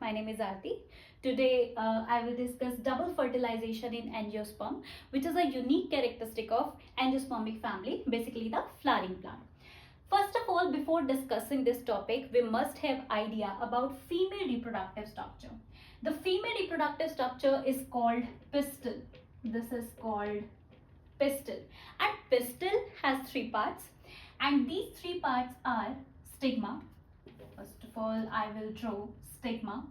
My name is Aarti. Today I will discuss double fertilization in angiosperm, which is a unique characteristic of angiospermic family, basically the flowering plant. First of all, before discussing this topic, we must have idea about female reproductive structure. The female reproductive structure is called pistil. This is called pistil, and pistil has three parts, and these three parts are stigma. First of all, I will draw stigma,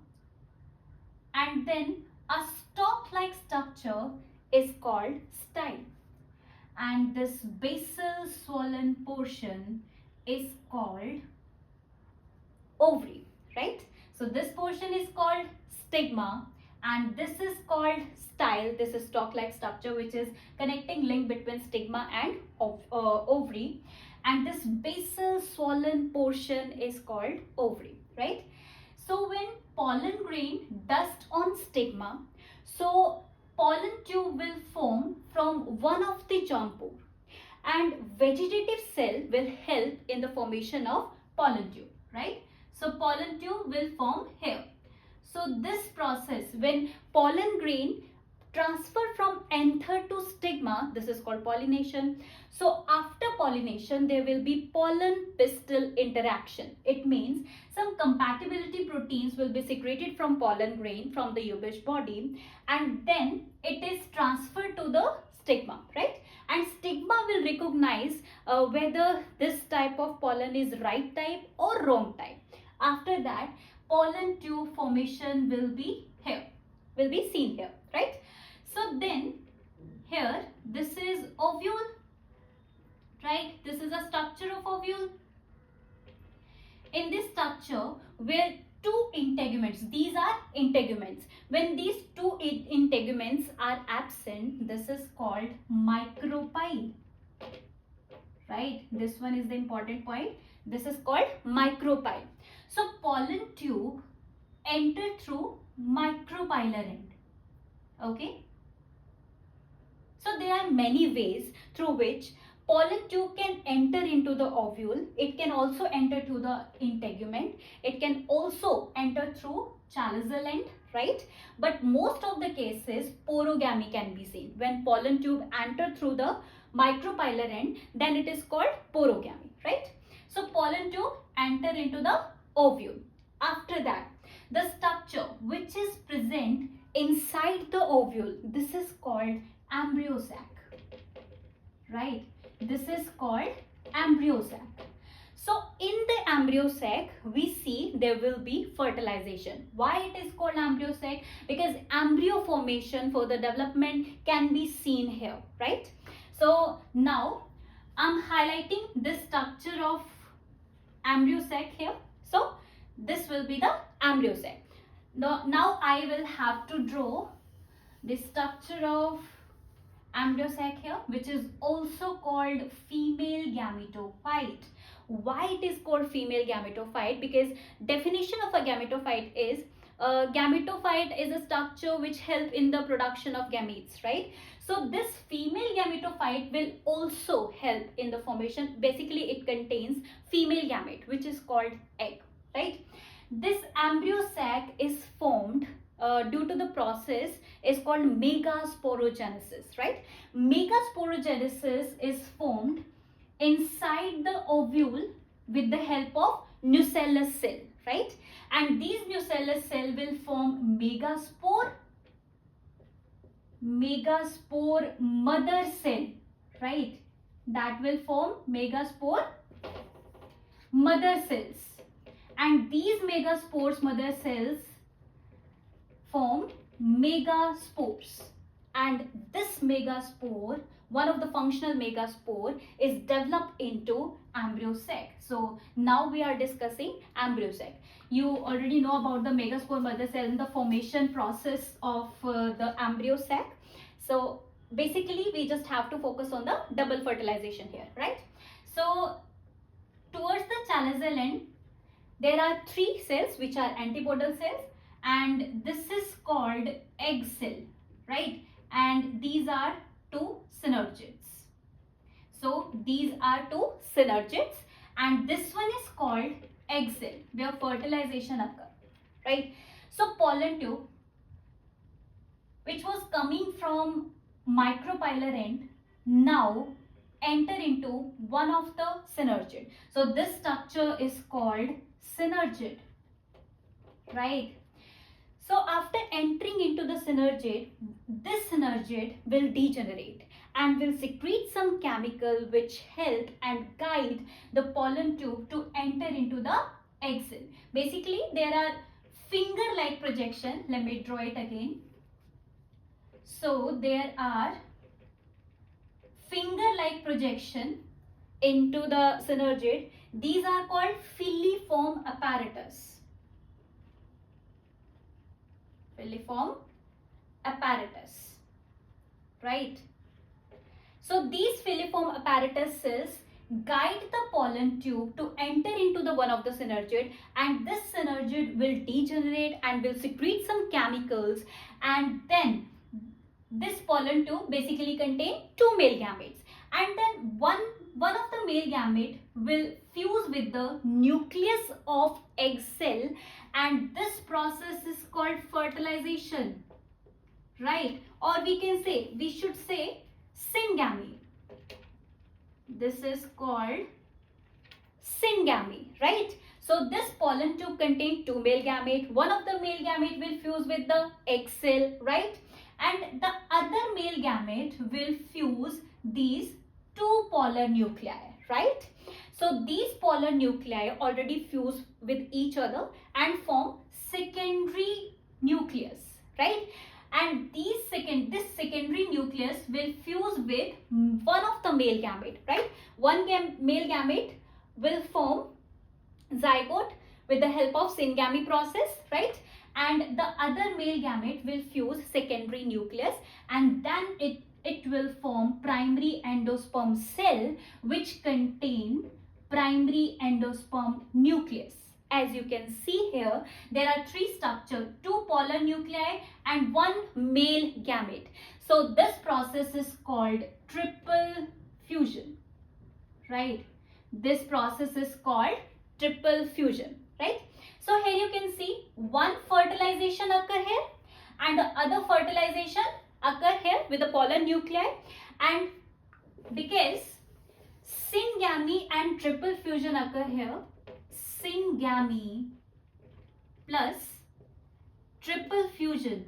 and then a stalk-like structure is called style, and this basal swollen portion is called ovary, right? So this portion is called stigma, and this is called style. This is stalk-like structure which is connecting link between stigma and ovary, and this basal swollen portion is called ovary, right? So when pollen grain dust on stigma, so pollen tube will form from one of the germ pore, and vegetative cell will help in the formation of pollen tube, right? So pollen tube will form here. So this process, when pollen grain transfer from anther to stigma, this is called pollination. So after pollination, there will be pollen pistil interaction. It means some compatibility proteins will be secreted from pollen grain from the Eubush body, and then it is transferred to the stigma, right? And stigma will recognize whether this type of pollen is right type or wrong type. After that, pollen tube formation will be here, will be seen here, right? So then here, this is ovule, right? This is a structure of ovule. In this structure, where two integuments, these are integuments. When these two integuments are absent, this is called micropyle, right? This one is the important point. This is called micropyle. So pollen tube enter through micropylar end, okay? So there are many ways through which pollen tube can enter into the ovule. It can also enter through the integument. It can also enter through chaliceal end, right? But most of the cases, porogamy can be seen. When pollen tube enter through the micropylar end, then it is called porogamy, right? So pollen tube enter into the ovule. After that, the structure which is present inside the ovule, this is called embryo sac, right? This is called embryo sac. So in the embryo sac, we see there will be fertilization. Why it is called embryo sac? Because embryo formation for the development can be seen here, right? So now I'm highlighting this structure of embryo sac here. So this will be the embryo sac. Now I will have to draw the structure of embryo sac here, which is also called female gametophyte. Why it is called female gametophyte? Because definition of a gametophyte is a structure which help in the production of gametes, right? So this female gametophyte will also help in the formation. Basically, it contains female gamete, which is called egg, right? This embryo sac is formed due to the process is called megasporogenesis, right? Megasporogenesis is formed inside the ovule with the help of nucellus cell, right? And these nucellus cell will form megaspore mother cell, right? That will form megaspore mother cells, and these megaspores mother cells form megaspores, and this megaspore, one of the functional megaspore, is developed into embryo sac. So now we are discussing embryo sac. You already know about the megaspore mother cell and the formation process of the embryo sac. So basically we just have to focus on the double fertilization here, right? So towards the chaliceal end, there are three cells which are antipodal cells, and this is called egg cell, right? And these are two synergids. So these are two synergids, and this one is called egg cell where fertilization occurs, right? So pollen tube, which was coming from micropylar end, now enter into one of the synergid. So this structure is called synergid, right? So after entering into the synergid, this synergid will degenerate and will secrete some chemical which help and guide the pollen tube to enter into the egg cell. Basically, there are finger-like projection. Let me draw it again. So there are finger-like projection into the synergid. These are called filiform apparatus. Filiform apparatus, right? So these filiform apparatuses guide the pollen tube to enter into the one of the synergid, and this synergid will degenerate and will secrete some chemicals, and then this pollen tube basically contain two male gametes, and then one of the male gamete will fuse with the nucleus of egg cell, and this process is called fertilization, right? Or we should say syngamy. This is called syngamy, right? So this pollen tube contains two male gamete. One of the male gamete will fuse with the egg cell, right? And the other male gamete will fuse these two polar nuclei, right? So these polar nuclei already fuse with each other and form secondary nucleus, right? And this secondary nucleus will fuse with one of the male gamete, right? One male gamete will form zygote with the help of syngamy process, right? And the other male gamete will fuse secondary nucleus, and then it will form primary endosperm cell, which contain primary endosperm nucleus. As you can see here, there are three structures, two polar nuclei and one male gamete. So this process is called triple fusion, right? This process is called triple fusion, right? So here you can see one fertilization occur here and the other fertilization occur here with the polar nuclei, and because syngamy and triple fusion occur here, syngamy plus triple fusion